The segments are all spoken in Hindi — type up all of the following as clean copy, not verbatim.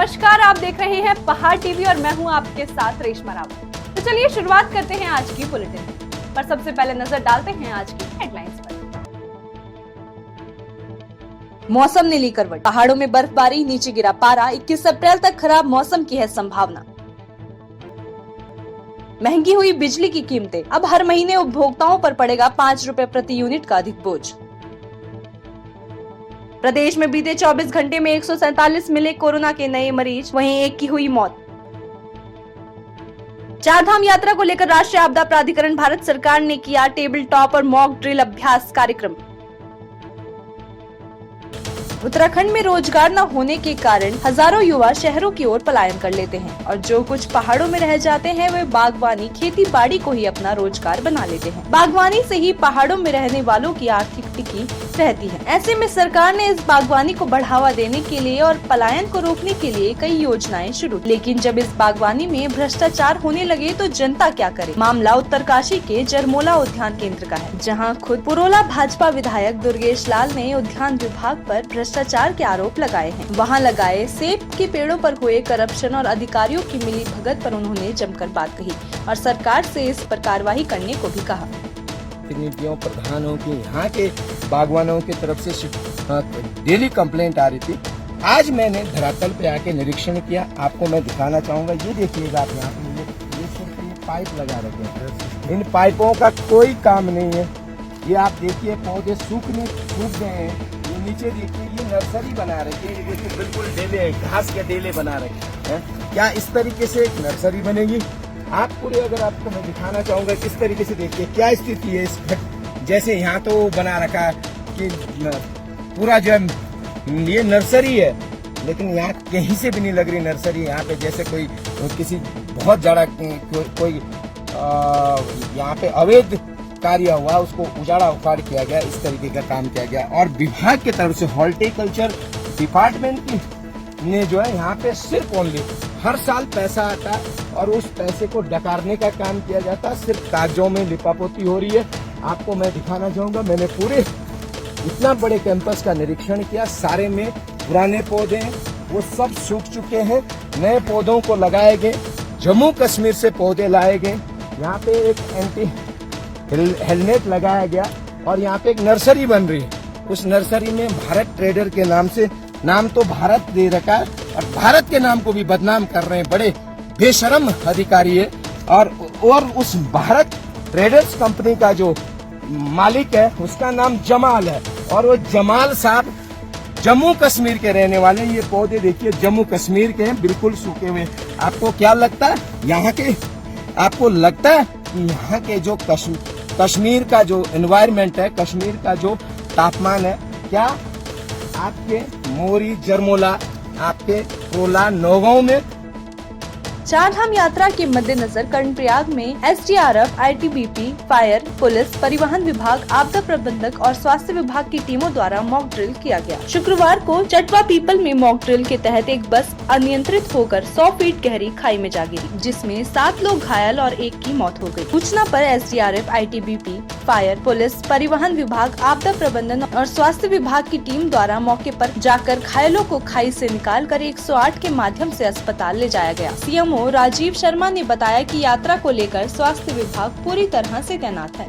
नमस्कार, आप देख रहे हैं पहाड़ टीवी और मैं हूं आपके साथ रेशमा रावत। तो चलिए शुरुआत करते हैं आज की बुलेटिन पर। सबसे पहले नजर डालते हैं आज की हेडलाइंस पर। मौसम ने ली करवट, पहाड़ों में बर्फबारी, नीचे गिरा पारा, 21 अप्रैल तक खराब मौसम की है संभावना। महंगी हुई बिजली की कीमतें, अब हर महीने उपभोक्ताओं पर पड़ेगा 5 रुपए प्रति यूनिट का अधिक बोझ। प्रदेश में बीते 24 घंटे में 147 मिले कोरोना के नए मरीज, वहीं एक की हुई मौत। चारधाम यात्रा को लेकर राष्ट्रीय आपदा प्राधिकरण भारत सरकार ने किया टेबल टॉप और मॉक ड्रिल अभ्यास कार्यक्रम। उत्तराखंड में रोजगार न होने के कारण हजारों युवा शहरों की ओर पलायन कर लेते हैं और जो कुछ पहाड़ों में रह जाते हैं वे बागवानी, खेती बाड़ी को ही अपना रोजगार बना लेते हैं। बागवानी से ही पहाड़ों में रहने वालों की आर्थिक टिकी रहती है। ऐसे में सरकार ने इस बागवानी को बढ़ावा देने के लिए और पलायन को रोकने के लिए कई योजनाएं शुरू, लेकिन जब इस बागवानी में भ्रष्टाचार होने लगे तो जनता क्या करे। मामला उत्तरकाशी के जरमोला उद्यान केंद्र का है, जहां खुद पुरोला भाजपा विधायक दुर्गेश लाल ने उद्यान विभाग पर भ्रष्टाचार के आरोप लगाए हैं। वहां लगाए सेब के पेड़ों पर हुए करप्शन और अधिकारियों की मिली भगत पर उन्होंने जमकर बात कही और सरकार से इस पर कार्रवाई करने को भी कहा। प्रतिनिधियों, प्रधानों की, यहाँ के बागवानों की तरफ से डेली कंप्लेंट आ रही थी। आज मैंने धरातल पे आके निरीक्षण किया, आपको मैं दिखाना चाहूँगा। ये देखिएगा आप, यहाँ पे ये सिर्फ ये पाइप लगा रखे हैं, इन पाइपों का कोई काम नहीं है। ये आप देखिए पौधे सूख गए हैं। ये नीचे देखिए, ये नर्सरी बना रखी है। ये देखिए बिल्कुल डेले, घास के डेले बना रखे हैं। क्या इस तरीके से एक नर्सरी बनेगी? आप पूरे, अगर आपको मैं दिखाना चाहूँगा किस तरीके से, देखिए क्या स्थिति है इस जैसे यहाँ तो बना रखा कि पूरा जो ये नर्सरी है, लेकिन यहाँ कहीं से भी नहीं लग रही नर्सरी। यहाँ पे जैसे कोई किसी बहुत ज्यादा कोई यहाँ पे अवैध कार्य हुआ, उसको उजाड़ा उखाड़ किया गया, इस तरीके का काम किया गया। और विभाग की तरफ से हॉर्टिकल्चर डिपार्टमेंट की ने जो है यहाँ पे सिर्फ ओनली हर साल पैसा आता है और उस पैसे को डकारने का काम किया जाता है। सिर्फ कागजों में लिपापोती हो रही है। आपको मैं दिखाना चाहूँगा, मैंने पूरे इतना बड़े कैंपस का निरीक्षण किया। सारे में पुराने पौधे हैं, वो सब सूख चुके हैं। नए पौधों को लगाए गए, जम्मू कश्मीर से पौधे लाए गए। यहाँ पे एक एंटी हेलमेट लगाया गया और यहाँ पे एक नर्सरी बन रही है। उस नर्सरी में भारत ट्रेडर के नाम से, नाम तो भारत दे रखा है और भारत के नाम को भी बदनाम कर रहे हैं। बड़े बेशरम अधिकारी है। और उस भारत ट्रेडर्स कंपनी का जो मालिक है उसका नाम जमाल है और वो जमाल साहब जम्मू कश्मीर के रहने वाले। ये पौधे देखिए जम्मू कश्मीर के हैं, बिल्कुल सूखे हुए। आपको क्या लगता है यहाँ के, आपको लगता है कि यहाँ के जो कश्मीर का जो एनवायरमेंट है, कश्मीर का जो तापमान है, क्या आपके मोरी, जरमोला, आपके पुरोला, नौगांव में? चारधाम यात्रा के मद्देनजर कर्णप्रयाग में एसडीआरएफ, आईटीबीपी, फायर, पुलिस, परिवहन विभाग, आपदा प्रबंधक और स्वास्थ्य विभाग की टीमों द्वारा मॉक ड्रिल किया गया। शुक्रवार को चटवा पीपल में मॉक ड्रिल के तहत एक बस अनियंत्रित होकर 100 फीट गहरी खाई में जा गिरी, जिसमें 7 लोग घायल और एक की मौत हो गई। सूचना पर एसडीआरएफ, आईटीबीपी, फायर, पुलिस, परिवहन विभाग, आपदा प्रबंधन और स्वास्थ्य विभाग की टीम द्वारा मौके पर जाकर घायलों को खाई से निकालकर 108 के माध्यम से अस्पताल ले जाया गया। सीएमओ राजीव शर्मा ने बताया कि यात्रा को लेकर स्वास्थ्य विभाग पूरी तरह से तैनात है।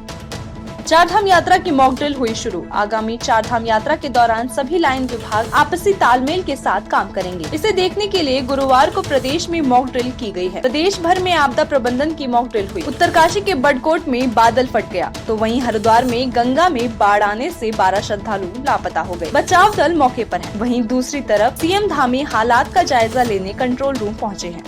चारधाम यात्रा की मॉक ड्रिल हुई शुरू। आगामी चारधाम यात्रा के दौरान सभी लाइन विभाग आपसी तालमेल के साथ काम करेंगे। इसे देखने के लिए गुरुवार को प्रदेश में मॉक ड्रिल की गई है। प्रदेश भर में आपदा प्रबंधन की मॉक ड्रिल हुई। उत्तरकाशी के बड़कोट में बादल फट गया, तो वहीं हरिद्वार में गंगा में बाढ़ आने से 12 श्रद्धालु लापता हो गए। बचाव दल मौके पर है। वहीं दूसरी तरफ सीएम धामी हालात का जायजा लेने कंट्रोल रूम पहुँचे हैं।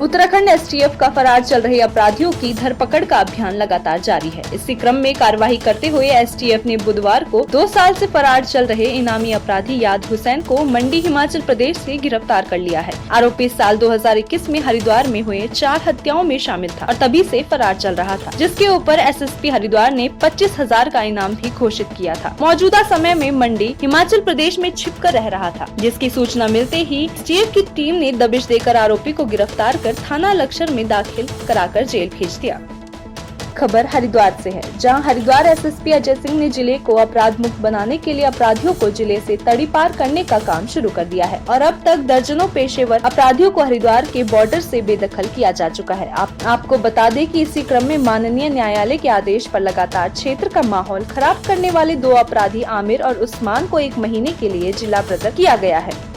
उत्तराखंड एसटीएफ का फरार चल रहे अपराधियों की धरपकड़ का अभियान लगातार जारी है। इसी क्रम में कार्रवाई करते हुए एसटीएफ ने बुधवार को 2 साल से फरार चल रहे इनामी अपराधी याद हुसैन को मंडी, हिमाचल प्रदेश से गिरफ्तार कर लिया है। आरोपी साल 2021 में हरिद्वार में हुए 4 हत्याओं में शामिल था और तभी से फरार चल रहा था, जिसके ऊपर एसएसपी हरिद्वार ने 25,000 का इनाम भी घोषित किया था। मौजूदा समय में मंडी, हिमाचल प्रदेश में छिपकर रह रहा था, जिसकी सूचना मिलते ही एसटीएफ की टीम ने दबिश देकर आरोपी को गिरफ्तार थाना लक्षर में दाखिल कराकर जेल भेज दिया। खबर हरिद्वार से है, जहां हरिद्वार एसएसपी अजय सिंह ने जिले को अपराध मुक्त बनाने के लिए अपराधियों को जिले से तड़ी पार करने का काम शुरू कर दिया है और अब तक दर्जनों पेशेवर अपराधियों को हरिद्वार के बॉर्डर से बेदखल किया जा चुका है। आपको बता दें कि इसी क्रम में माननीय न्यायालय के आदेश पर लगातार क्षेत्र का माहौल खराब करने वाले 2 अपराधी आमिर और उस्मान को 1 महीने के लिए जिला प्रदत्त किया गया है।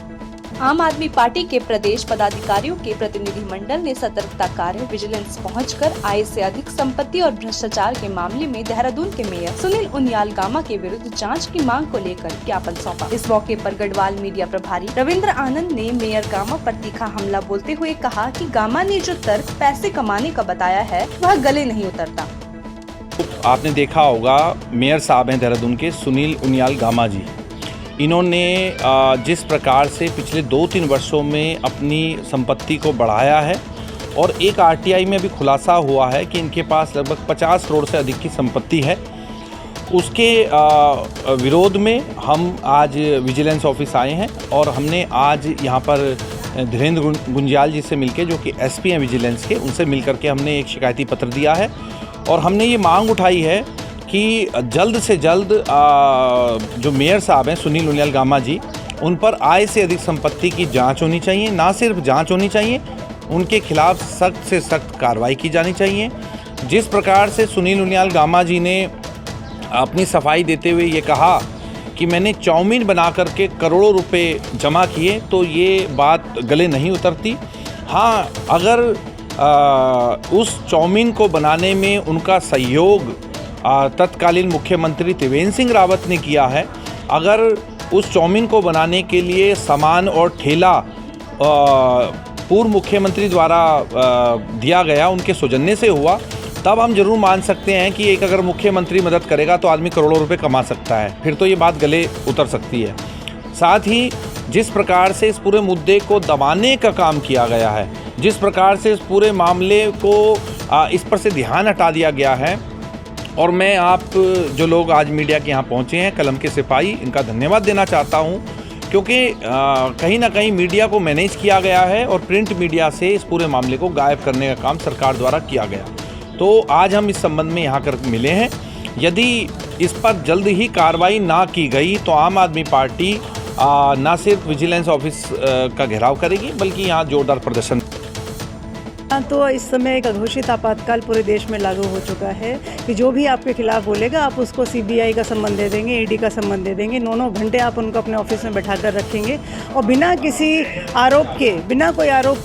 आम आदमी पार्टी के प्रदेश पदाधिकारियों के प्रतिनिधिमंडल ने सतर्कता कार्य विजिलेंस पहुंचकर आय से अधिक संपत्ति और भ्रष्टाचार के मामले में देहरादून के मेयर सुनील उनियाल गामा के विरुद्ध जांच की मांग को लेकर ज्ञापन सौंपा। इस मौके पर गढ़वाल मीडिया प्रभारी रविंद्र आनंद ने मेयर गामा पर तीखा हमला बोलते हुए कहा कि गामा ने जो तर्क पैसे कमाने का बताया है वह गले नहीं उतरता। आपने देखा होगा, मेयर साहब हैं देहरादून के सुनील उनियाल गामा जी। इन्होंने जिस प्रकार से पिछले 2-3 वर्षों में अपनी संपत्ति को बढ़ाया है और एक आरटीआई में भी खुलासा हुआ है कि इनके पास लगभग 50 करोड़ से अधिक की संपत्ति है, उसके विरोध में हम आज विजिलेंस ऑफिस आए हैं और हमने आज यहाँ पर धीरेन्द्र गुंजियाल जी से मिलकर, जो कि एसपी हैं विजिलेंस के, उनसे मिलकर के हमने एक शिकायती पत्र दिया है और हमने ये मांग उठाई है कि जल्द से जल्द जो मेयर साहब हैं सुनील उनियाल गामा जी, उन पर आय से अधिक संपत्ति की जांच होनी चाहिए। ना सिर्फ जांच होनी चाहिए, उनके खिलाफ सख्त से सख्त कार्रवाई की जानी चाहिए। जिस प्रकार से सुनील उनियाल गामा जी ने अपनी सफाई देते हुए ये कहा कि मैंने चाउमीन बना करके करोड़ों रुपए जमा किए, तो ये बात गले नहीं उतरती। हाँ, अगर उस चाउमीन को बनाने में उनका सहयोग तत्कालीन मुख्यमंत्री त्रिवेंद्र सिंह रावत ने किया है, अगर उस चाउमीन को बनाने के लिए सामान और ठेला पूर्व मुख्यमंत्री द्वारा दिया गया, उनके सौजन्य से हुआ, तब हम जरूर मान सकते हैं कि एक अगर मुख्यमंत्री मदद करेगा तो आदमी करोड़ों रुपए कमा सकता है, फिर तो ये बात गले उतर सकती है। साथ ही जिस प्रकार से इस पूरे मुद्दे को दबाने का काम किया गया है, जिस प्रकार से इस पूरे मामले को इस पर से ध्यान हटा दिया गया है, और मैं आप जो लोग आज मीडिया के यहाँ पहुँचे हैं, कलम के सिपाही, इनका धन्यवाद देना चाहता हूँ, क्योंकि कहीं ना कहीं मीडिया को मैनेज किया गया है और प्रिंट मीडिया से इस पूरे मामले को गायब करने का काम सरकार द्वारा किया गया। तो आज हम इस संबंध में यहाँ कर मिले हैं। यदि इस पर जल्द ही कार्रवाई ना की गई तो आम आदमी पार्टी ना सिर्फ विजिलेंस ऑफिस का घेराव करेगी, बल्कि यहाँ जोरदार प्रदर्शन। तो इस समय एक अघोषित आपातकाल पूरे देश में लागू हो चुका है कि जो भी आपके खिलाफ बोलेगा आप उसको सीबीआई का संबंध दे देंगे, ईडी का संबंध दे देंगे। 9 घंटे आप उनको अपने ऑफिस में बैठा कर रखेंगे और बिना किसी आरोप के, बिना कोई आरोप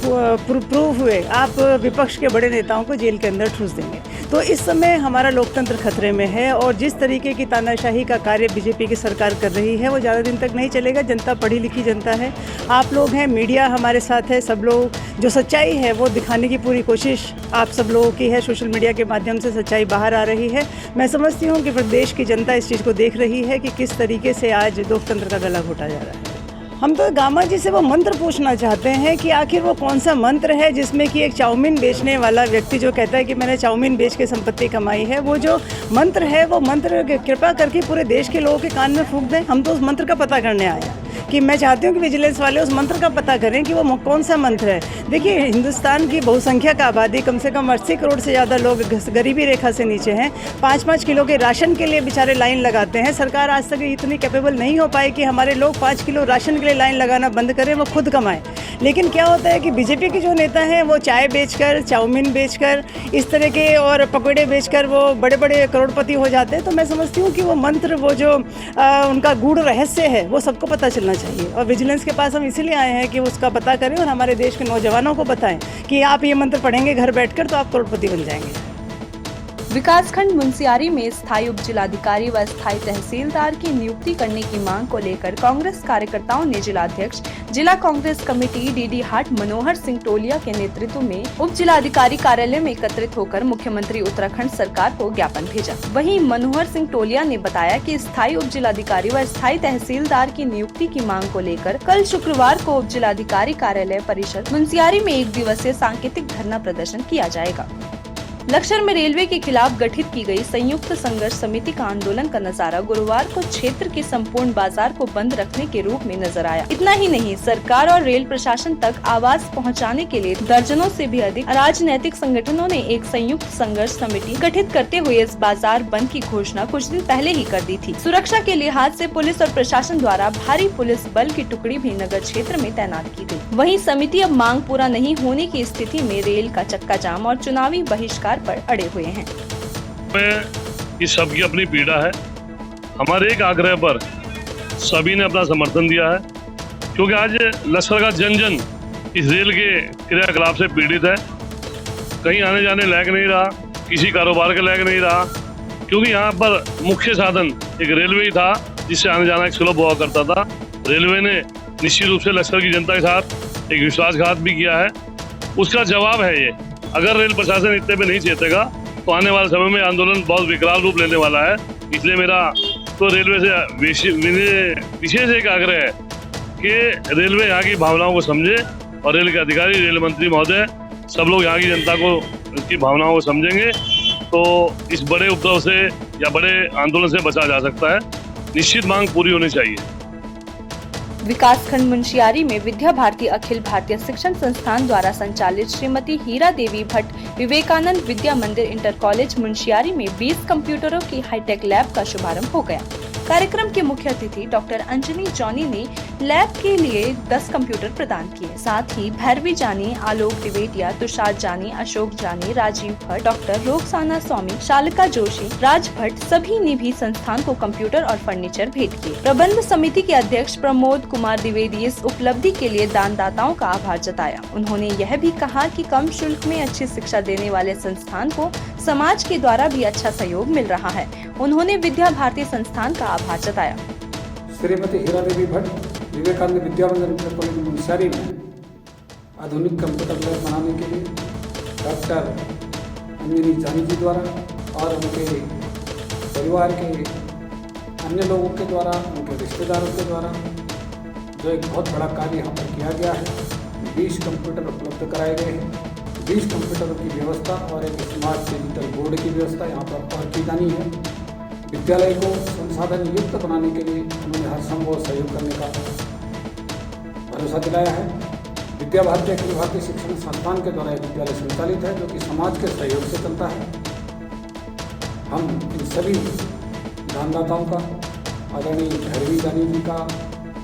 प्रूफ हुए आप विपक्ष के बड़े नेताओं को जेल के अंदर ठूस देंगे। तो इस समय हमारा लोकतंत्र खतरे में है और जिस तरीके की तानाशाही का कार्य बीजेपी की सरकार कर रही है वो ज़्यादा दिन तक नहीं चलेगा। जनता पढ़ी लिखी जनता है, आप लोग हैं, मीडिया हमारे साथ है, सब लोग जो सच्चाई है वो दिखाने की पूरी कोशिश आप सब लोगों की है। सोशल मीडिया के माध्यम से सच्चाई बाहर आ रही है। मैं समझती हूँ कि प्रदेश की जनता इस चीज़ को देख रही है कि किस तरीके से आज लोकतंत्र का गला घोटा जा रहा है। हम तो गामा जी से वो मंत्र पूछना चाहते हैं कि आखिर वो कौन सा मंत्र है जिसमें कि एक चाउमीन बेचने वाला व्यक्ति जो कहता है कि मैंने चाउमीन बेच के संपत्ति कमाई है, वो जो मंत्र है वो मंत्र कृपा करके पूरे देश के लोगों के कान में फूंक दें। हम तो उस मंत्र का पता करने आए हैं कि मैं चाहती हूँ कि विजिलेंस वाले उस मंत्र का पता करें कि वो कौन सा मंत्र है। देखिए, हिंदुस्तान की बहुसंख्यक आबादी, कम से कम 80 करोड़ से ज़्यादा लोग गरीबी रेखा से नीचे हैं। 5-5 किलो के राशन के लिए बेचारे लाइन लगाते हैं। सरकार आज तक इतनी कैपेबल नहीं हो पाई कि हमारे लोग 5 किलो राशन के लिए लाइन लगाना बंद करें, वो खुद कमाएं। लेकिन क्या होता है कि बीजेपी के जो नेता हैं वो चाय बेचकर, चाउमीन बेचकर, इस तरह के और पकौड़े बेचकर वो बड़े बड़े करोड़पति हो जाते हैं। तो मैं समझती हूँ कि वो मंत्र, वो जो उनका गूढ़ रहस्य है, वो सबको पता चलना चाहिए और विजिलेंस के पास हम इसीलिए आए हैं कि उसका पता करें और हमारे देश के नौजवानों को बताएं कि आप ये मंत्र पढ़ेंगे घर बैठकर तो आप करोड़पति बन जाएंगे। विकासखंड मुंसियारी में स्थायी उप जिलाधिकारी व स्थायी तहसीलदार की नियुक्ति करने की मांग को लेकर कांग्रेस कार्यकर्ताओं ने जिलाध्यक्ष, जिला कांग्रेस कमेटी डीडी हाट मनोहर सिंह टोलिया के नेतृत्व में उप जिलाधिकारी कार्यालय में एकत्रित होकर मुख्यमंत्री उत्तराखंड सरकार को ज्ञापन भेजा। वहीं मनोहर सिंह टोलिया ने बताया कि स्थायी उप जिलाधिकारी व स्थायी तहसीलदार की नियुक्ति की मांग को लेकर कल शुक्रवार को उप जिलाधिकारी कार्यालय परिसर मुंसियारी में 1 दिवसीय सांकेतिक धरना प्रदर्शन किया जाएगा। लक्सर में रेलवे के खिलाफ गठित की गई संयुक्त संघर्ष समिति का आंदोलन का नजारा गुरुवार को क्षेत्र के संपूर्ण बाजार को बंद रखने के रूप में नजर आया। इतना ही नहीं, सरकार और रेल प्रशासन तक आवाज पहुंचाने के लिए दर्जनों से भी अधिक राजनीतिक संगठनों ने एक संयुक्त संघर्ष समिति गठित करते हुए इस बाजार बंद की घोषणा कुछ दिन पहले ही कर दी थी। सुरक्षा के लिहाज से पुलिस और प्रशासन द्वारा भारी पुलिस बल की टुकड़ी भी नगर क्षेत्र में तैनात की गई। वहीं समिति अब मांग पूरा नहीं होने की स्थिति में रेल का चक्का जाम और चुनावी बहिष्कार पर अड़े हुए हैं। इस सबकी अपनी पीड़ा है। हमारे एक आग्रह पर सभी ने अपना समर्थन दिया है, क्योंकि आज लक्सर का जन जन इस रेल के क्रियाकलाप से पीड़ित है। कहीं आने जाने लायक नहीं रहा, किसी कारोबार के लायक नहीं रहा, क्योंकि यहाँ पर मुख्य साधन एक रेलवे ही था जिससे आने जाना एक सुलभ हुआ करता था। रेलवे ने निश्चित रूप से लक्सर की जनता के साथ एक विश्वासघात भी किया है। उसका जवाब है ये। अगर रेल प्रशासन इतने पे नहीं चेतेगा तो आने वाले समय में आंदोलन बहुत विकराल रूप लेने वाला है। इसलिए मेरा तो रेलवे से विशेष एक आग्रह है कि रेलवे यहाँ की भावनाओं को समझे और रेल के अधिकारी, रेल मंत्री महोदय, सब लोग यहाँ की जनता को इसकी भावनाओं को समझेंगे तो इस बड़े उपद्रव से या बड़े आंदोलन से बचा जा सकता है। निश्चित मांग पूरी होनी चाहिए। विकासखंड मुंशियारी में विद्या भारती अखिल भारतीय शिक्षण संस्थान द्वारा संचालित श्रीमती हीरा देवी भट्ट विवेकानंद विद्या मंदिर इंटर कॉलेज मुंशियारी में 20 कंप्यूटरों की हाईटेक लैब का शुभारंभ हो गया। कार्यक्रम के मुख्य अतिथि डॉक्टर अंजनी जॉनी ने लैब के लिए 10 कंप्यूटर प्रदान किए। साथ ही भैरवी जानी, आलोक द्विवेदिया, तुषार जानी, अशोक जानी, राजीव भट्ट, डॉक्टर रोकसाना स्वामी, शालिका जोशी, राज भट्ट सभी ने भी संस्थान को कंप्यूटर और फर्नीचर भेंट किए। प्रबंध समिति के अध्यक्ष प्रमोद कुमार द्विवेदी इस उपलब्धि के लिए दानदाताओं का आभार जताया। उन्होंने यह भी कहा कि कम शुल्क में अच्छी शिक्षा देने वाले संस्थान को समाज के द्वारा भी अच्छा सहयोग मिल रहा है। उन्होंने विद्या भारती संस्थान का आभार जताया। श्रीमती हीरा देवी भट्ट विवेकानंद विद्या मंदिर इंटर कॉलेज मुंशियारी में आधुनिक कंप्यूटर लैब बनाने के लिए डॉक्टर अंजनी जानी जी द्वारा और उनके परिवार के अन्य लोगों के द्वारा, उनके रिश्तेदारों के द्वारा जो एक बहुत बड़ा कार्य यहाँ पर किया गया है। 20 कंप्यूटर उपलब्ध कराए गए हैं। 20 कंप्यूटरों की व्यवस्था और एक स्मार्ट डिजिटल बोर्ड की व्यवस्था यहाँ पर और की जानी है। विद्यालय को संसाधन युक्त बनाने के लिए उन्होंने हर संभव सहयोग करने का भरोसा दिलाया है। विद्या भारती अखिल भारतीय शिक्षण संस्थान के द्वारा एक विद्यालय संचालित है जो कि समाज के सहयोग से चलता है। हम इन सभी दानदाताओं का, आदरणीय भैरवी जानी जी का,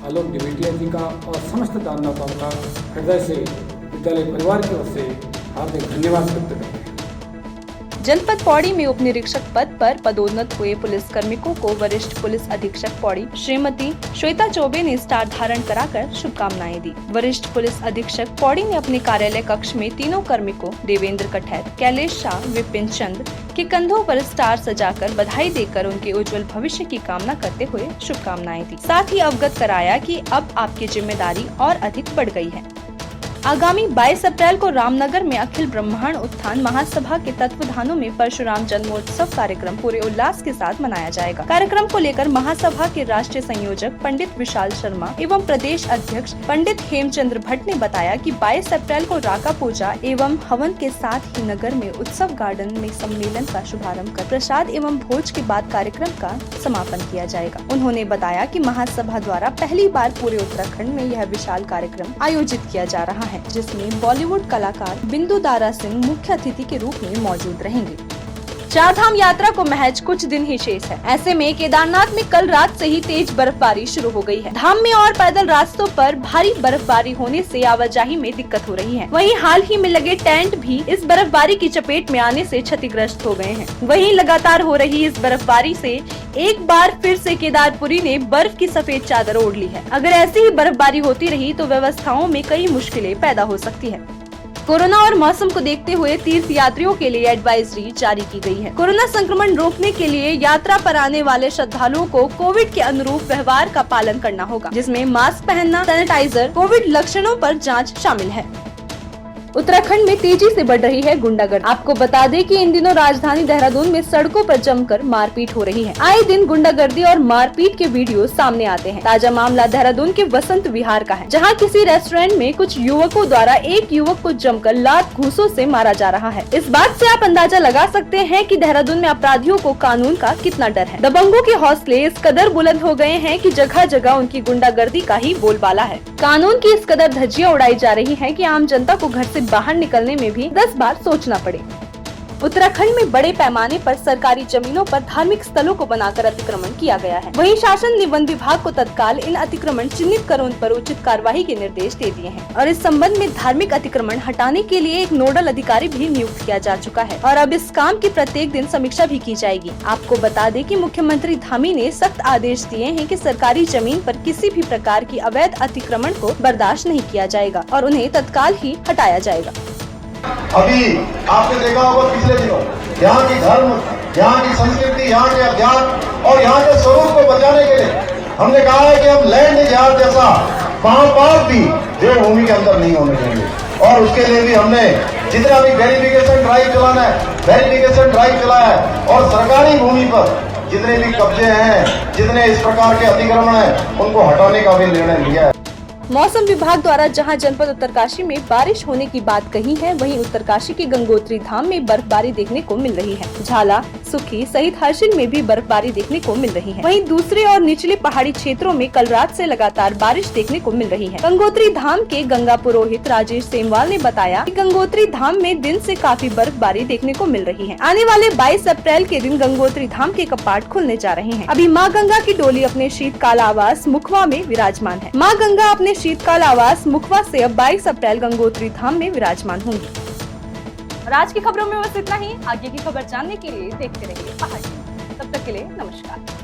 आलोक द्विवेदिया जी का और समस्त दानदाताओं का हृदय से विद्यालय परिवार की ओर से हार्दिक धन्यवाद व्यक्त करते हैं। जनपद पौड़ी में उप निरीक्षक पद पर पदोन्नत हुए पुलिस कार्मिकों को वरिष्ठ पुलिस अधीक्षक पौड़ी श्रीमती श्वेता चौबे ने स्टार धारण कराकर शुभकामनाएं दी। वरिष्ठ पुलिस अधीक्षक पौड़ी ने अपने कार्यालय कक्ष में तीनों कार्मिकों देवेंद्र कठैत, कैलेश शाह, विपिन चंद के कंधों पर स्टार सजाकर बधाई देकर उनके उज्जवल भविष्य की कामना करते हुए शुभकामनाएं दी। साथ ही अवगत कराया कि अब आपकी जिम्मेदारी और अधिक बढ़ गई है। आगामी 22 अप्रैल को रामनगर में अखिल ब्रह्मांड उत्थान महासभा के तत्वाधानों में परशुराम जन्मोत्सव कार्यक्रम पूरे उल्लास के साथ मनाया जाएगा। कार्यक्रम को लेकर महासभा के राष्ट्रीय संयोजक पंडित विशाल शर्मा एवं प्रदेश अध्यक्ष पंडित हेमचंद्र भट्ट ने बताया कि 22 अप्रैल को राका पूजा एवं हवन के साथ ही नगर में उत्सव गार्डन में सम्मेलन का शुभारंभ कर प्रसाद एवं भोज के बाद कार्यक्रम का समापन किया जाएगा। उन्होंने बताया कि महासभा द्वारा पहली बार पूरे उत्तराखंड में यह विशाल कार्यक्रम आयोजित किया जा रहा है, जिसमें बॉलीवुड कलाकार बिंदु दारा सिंह मुख्य अतिथि के रूप में मौजूद रहेंगे। चारधाम यात्रा को महज कुछ दिन ही शेष है। ऐसे में केदारनाथ में कल रात से ही तेज बर्फबारी शुरू हो गई है। धाम में और पैदल रास्तों पर भारी बर्फबारी होने से आवाजाही में दिक्कत हो रही है। वहीं हाल ही में लगे टेंट भी इस बर्फबारी की चपेट में आने से क्षतिग्रस्त हो गए हैं। वहीं लगातार हो रही इस बर्फबारी से एक बार फिर से केदारपुरी ने बर्फ की सफेद चादर ओढ़ ली है। अगर ऐसी ही बर्फबारी होती रही तो व्यवस्थाओं में कई मुश्किलें पैदा हो सकती है। कोरोना और मौसम को देखते हुए तीर्थ यात्रियों के लिए एडवाइजरी जारी की गई है। कोरोना संक्रमण रोकने के लिए यात्रा पर आने वाले श्रद्धालुओं को कोविड के अनुरूप व्यवहार का पालन करना होगा, जिसमें मास्क पहनना, सैनिटाइजर, कोविड लक्षणों पर जांच शामिल है। उत्तराखंड में तेजी से बढ़ रही है गुंडागर्दी। आपको बता दें कि इन दिनों राजधानी देहरादून में सड़कों पर जमकर मारपीट हो रही है। आए दिन गुंडागर्दी और मारपीट के वीडियो सामने आते हैं। ताजा मामला देहरादून के वसंत विहार का है, जहां किसी रेस्टोरेंट में कुछ युवकों द्वारा एक युवक को जमकर लात घूंसों से मारा जा रहा है। इस बात से आप अंदाजा लगा सकते हैं कि देहरादून में अपराधियों को कानून का कितना डर है। दबंगों के हौसले इस कदर बुलंद हो गए हैं कि जगह जगह उनकी गुंडागर्दी का ही बोलबाला है। कानून की इस कदर धज्जियां उड़ाई जा रही है कि आम जनता को घर से बाहर निकलने में भी 10 बार सोचना पड़े। उत्तराखंड में बड़े पैमाने पर सरकारी जमीनों पर धार्मिक स्थलों को बनाकर अतिक्रमण किया गया है। वहीं शासन ने वन विभाग को तत्काल इन अतिक्रमण चिन्हित कर उन पर उचित कार्रवाई के निर्देश दे दिए हैं और इस संबंध में धार्मिक अतिक्रमण हटाने के लिए एक नोडल अधिकारी भी नियुक्त किया जा चुका है और अब इस काम की प्रत्येक दिन समीक्षा भी की जाएगी। आपको बता दें कि मुख्यमंत्री धामी ने सख्त आदेश दिए हैं कि सरकारी जमीन पर किसी भी प्रकार की अवैध अतिक्रमण को बर्दाश्त नहीं किया जाएगा और उन्हें तत्काल ही हटाया जाएगा। अभी आपने देखा होगा पिछले दिनों यहाँ की धर्म, यहाँ की संस्कृति, यहाँ के अध्यात्म और यहाँ के स्वरूप को बचाने के लिए हमने कहा है कि हम लैंड जिहाद जैसा महापाप भी देवभूमि के अंदर नहीं होने देंगे और उसके लिए भी हमने जितना भी वेरिफिकेशन ड्राइव चलाना है, वेरिफिकेशन ड्राइव चलाया है और सरकारी भूमि पर जितने भी कब्जे हैं, जितने इस प्रकार के अतिक्रमण हैं, उनको हटाने का भी निर्णय लिया है। मौसम विभाग द्वारा जहां जनपद उत्तरकाशी में बारिश होने की बात कही है, वहीं उत्तरकाशी के गंगोत्री धाम में बर्फबारी देखने को मिल रही है। झाला, सुखी सहित हर्षिल में भी बर्फबारी देखने को मिल रही है। वहीं दूसरे और निचले पहाड़ी क्षेत्रों में कल रात से लगातार बारिश देखने को मिल रही है। गंगोत्री धाम के गंगा पुरोहित राजेश सेमवाल ने बताया कि गंगोत्री धाम में दिन से काफी बर्फबारी देखने को मिल रही है। आने वाले 22 अप्रैल के दिन गंगोत्री धाम के कपाट खुलने जा रहे हैं। अभी माँ गंगा की डोली अपने शीतकाल आवास मुखवा में विराजमान है। माँ गंगा अपने शीतकाल आवास मुखवा से अब 22 अप्रैल गंगोत्री धाम में विराजमान होंगी। और आज की खबरों में बस इतना ही। आगे की खबर जानने के लिए देखते रहिए पहाड़ टीवी। तब तक के लिए नमस्कार।